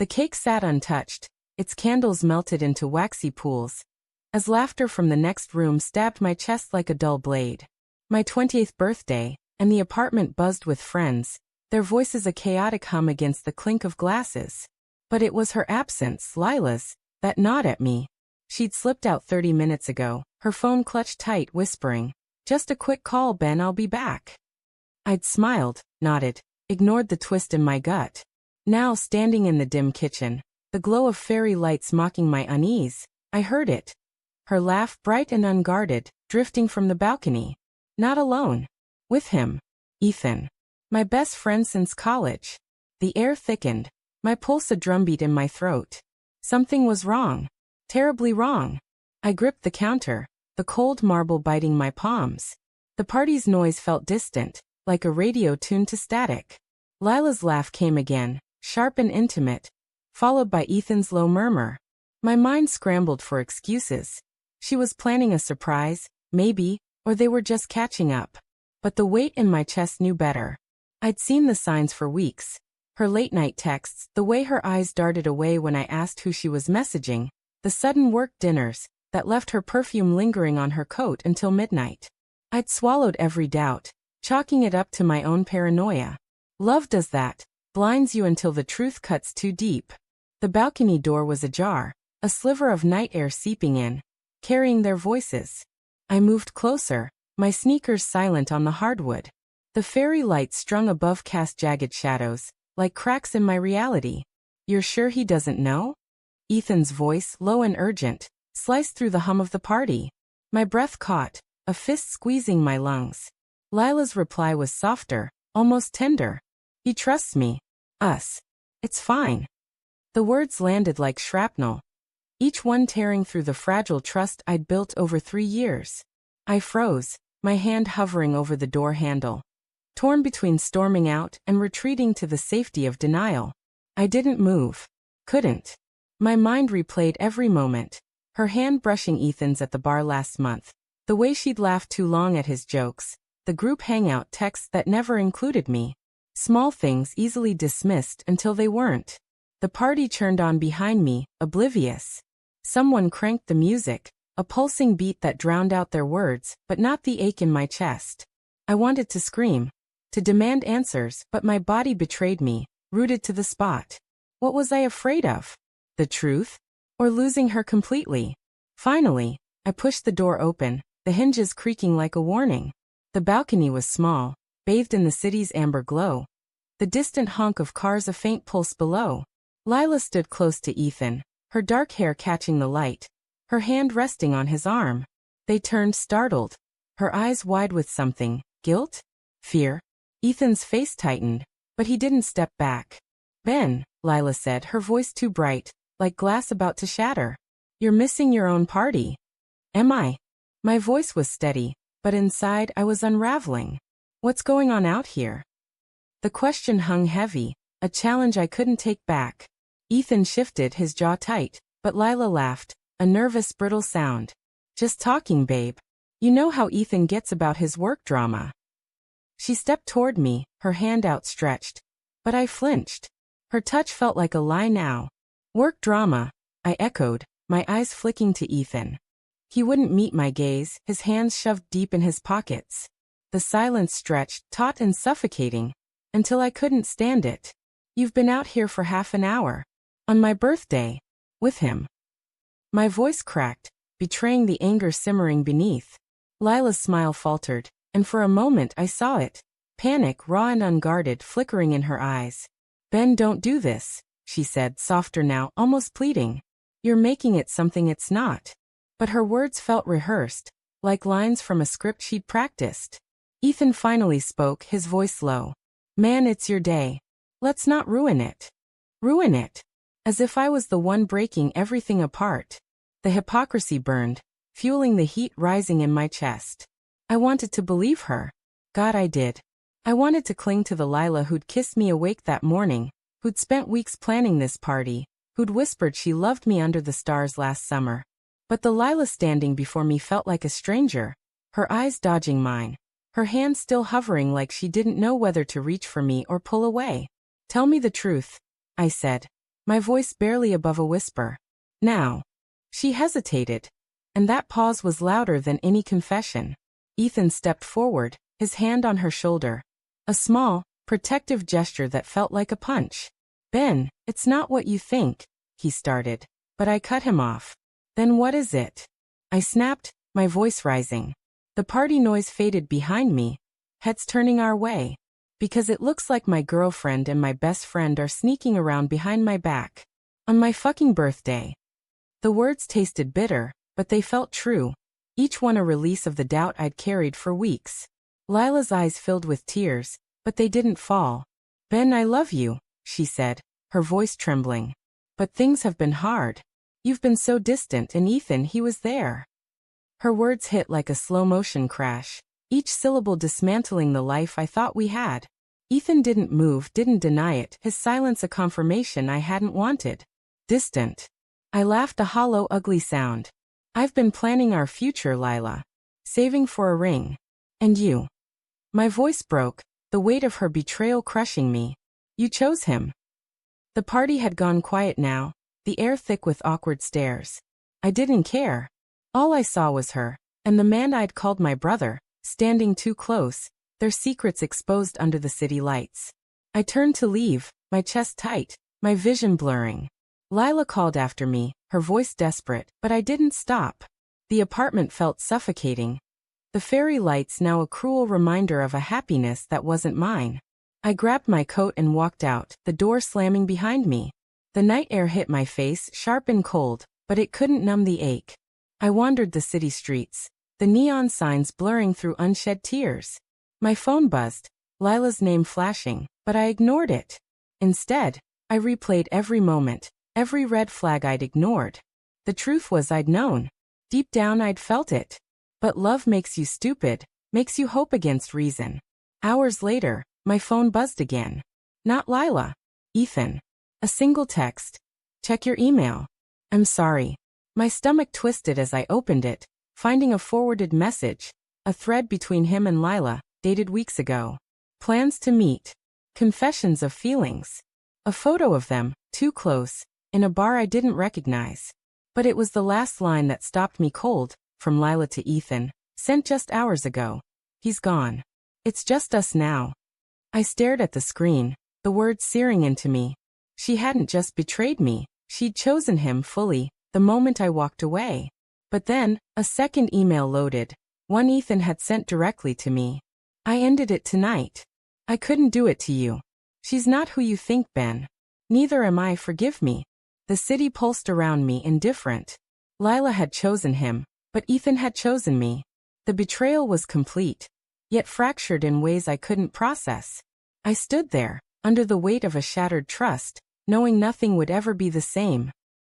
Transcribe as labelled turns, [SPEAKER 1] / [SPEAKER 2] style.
[SPEAKER 1] The cake sat untouched, its candles melted into waxy pools, as laughter from the next room stabbed my chest like a dull blade. My 20th birthday, and the apartment buzzed with friends, their voices a chaotic hum against the clink of glasses. But it was her absence, Lila's, that gnawed at me. She'd slipped out 30 minutes ago, her phone clutched tight, whispering, "Just a quick call, Ben, I'll be back." I'd smiled, nodded, ignored the twist in my gut. Now, standing in the dim kitchen, the glow of fairy lights mocking my unease, I heard it. Her laugh, bright and unguarded, drifting from the balcony. Not alone. With him. Ethan. My best friend since college. The air thickened, my pulse a drumbeat in my throat. Something was wrong. Terribly wrong. I gripped the counter, the cold marble biting my palms. The party's noise felt distant, like a radio tuned to static. Lila's laugh came again, sharp and intimate, followed by Ethan's low murmur. My mind scrambled for excuses. She was planning a surprise, maybe, or they were just catching up. But the weight in my chest knew better. I'd seen the signs for weeks. Her late-night texts, the way her eyes darted away when I asked who she was messaging, the sudden work dinners that left her perfume lingering on her coat until midnight. I'd swallowed every doubt, chalking it up to my own paranoia. Love does that, blinds you until the truth cuts too deep. The balcony door was ajar, a sliver of night air seeping in, carrying their voices. I moved closer, my sneakers silent on the hardwood. The fairy lights strung above cast jagged shadows, like cracks in my reality. "You're sure he doesn't know?" Ethan's voice, low and urgent, sliced through the hum of the party. My breath caught, a fist squeezing my lungs. Lila's reply was softer, almost tender. "He trusts me. Us. It's fine." The words landed like shrapnel, each one tearing through the fragile trust I'd built over 3 years. I froze, my hand hovering over the door handle, torn between storming out and retreating to the safety of denial. I didn't move. Couldn't. My mind replayed every moment. Her hand brushing Ethan's at the bar last month, the way she'd laughed too long at his jokes, the group hangout texts that never included me. Small things easily dismissed until they weren't. The party churned on behind me, oblivious. Someone cranked the music, a pulsing beat that drowned out their words, but not the ache in my chest. I wanted to scream, to demand answers, but my body betrayed me, rooted to the spot. What was I afraid of? The truth? Or losing her completely? Finally, I pushed the door open, the hinges creaking like a warning. The balcony was small, bathed in the city's amber glow. The distant honk of cars a faint pulse below. Lila stood close to Ethan, her dark hair catching the light, her hand resting on his arm. They turned startled, her eyes wide with something, guilt? Fear? Ethan's face tightened, but he didn't step back. "Ben," Lila said, her voice too bright, like glass about to shatter. "You're missing your own party." "Am I?" My voice was steady, but inside I was unraveling. What's going on out here? The question hung heavy, a challenge I couldn't take back. Ethan shifted, his jaw tight, but Lila laughed, a nervous, brittle sound. "Just talking, babe. You know how Ethan gets about his work drama." She stepped toward me, her hand outstretched. But I flinched. Her touch felt like a lie now. "Work drama," I echoed, my eyes flicking to Ethan. He wouldn't meet my gaze, his hands shoved deep in his pockets. The silence stretched, taut and suffocating, until I couldn't stand it. "You've been out here for half an hour. On my birthday. With him." My voice cracked, betraying the anger simmering beneath. Lila's smile faltered, and for a moment I saw it. Panic, raw and unguarded, flickering in her eyes. "Ben, don't do this," she said, softer now, almost pleading. "You're making it something it's not." But her words felt rehearsed, like lines from a script she'd practiced. Ethan finally spoke, his voice low. "Man, it's your day. Let's not ruin it." Ruin it? As if I was the one breaking everything apart. The hypocrisy burned, fueling the heat rising in my chest. I wanted to believe her. God, I did. I wanted to cling to the Lila who'd kissed me awake that morning, who'd spent weeks planning this party, who'd whispered she loved me under the stars last summer. But the Lila standing before me felt like a stranger, her eyes dodging mine, her hand still hovering like she didn't know whether to reach for me or pull away. "Tell me the truth," I said. my voice barely above a whisper. Now. She hesitated, and that pause was louder than any confession. Ethan stepped forward, his hand on her shoulder. A small, protective gesture that felt like a punch. Ben, it's not what you think, he started, but I cut him off. Then what is it? I snapped, my voice rising. The party noise faded behind me, heads turning our way. Because it looks like my girlfriend and my best friend are sneaking around behind my back. On my fucking birthday. The words tasted bitter, but they felt true. Each one a release of the doubt I'd carried for weeks. Lila's eyes filled with tears, but they didn't fall. Ben, I love you, she said, her voice trembling. But things have been hard. You've been so distant, and Ethan, he was there. Her words hit like a slow-motion crash, each syllable dismantling the life I thought we had. Ethan didn't move, didn't deny it, his silence a confirmation I hadn't wanted. Distant. I laughed, a hollow, ugly sound. I've been planning our future, Lila. Saving for a ring. And you. My voice broke, the weight of her betrayal crushing me. You chose him. The party had gone quiet now, the air thick with awkward stares. I didn't care. All I saw was her, and the man I'd called my brother, standing too close, their secrets exposed under the city lights. I turned to leave, my chest tight, my vision blurring. Lila called after me, her voice desperate, but I didn't stop. The apartment felt suffocating. The fairy lights now a cruel reminder of a happiness that wasn't mine. I grabbed my coat and walked out, the door slamming behind me. The night air hit my face, sharp and cold, but it couldn't numb the ache. I wandered the city streets, the neon signs blurring through unshed tears. My phone buzzed, Lila's name flashing, but I ignored it. Instead, I replayed every moment, every red flag I'd ignored. The truth was I'd known. Deep down I'd felt it. But love makes you stupid, makes you hope against reason. Hours later, my phone buzzed again. Not Lila. Ethan. A single text. Check your email. I'm sorry. My stomach twisted as I opened it, finding a forwarded message. A thread between him and Lila, dated weeks ago. Plans to meet. Confessions of feelings. A photo of them, too close, in a bar I didn't recognize. But it was the last line that stopped me cold, from Lila to Ethan, sent just hours ago. He's gone. It's just us now. I stared at the screen, the words searing into me. She hadn't just betrayed me, she'd chosen him fully, the moment I walked away. But then, a second email loaded, one Ethan had sent directly to me. I ended it tonight. I couldn't do it to you. She's not who you think, Ben. Neither am I, forgive me. The city pulsed around me, indifferent. Lila had chosen him, but Ethan had chosen me. The betrayal was complete, yet fractured in ways I couldn't process. I stood there, under the weight of a shattered trust, knowing nothing would ever be the same.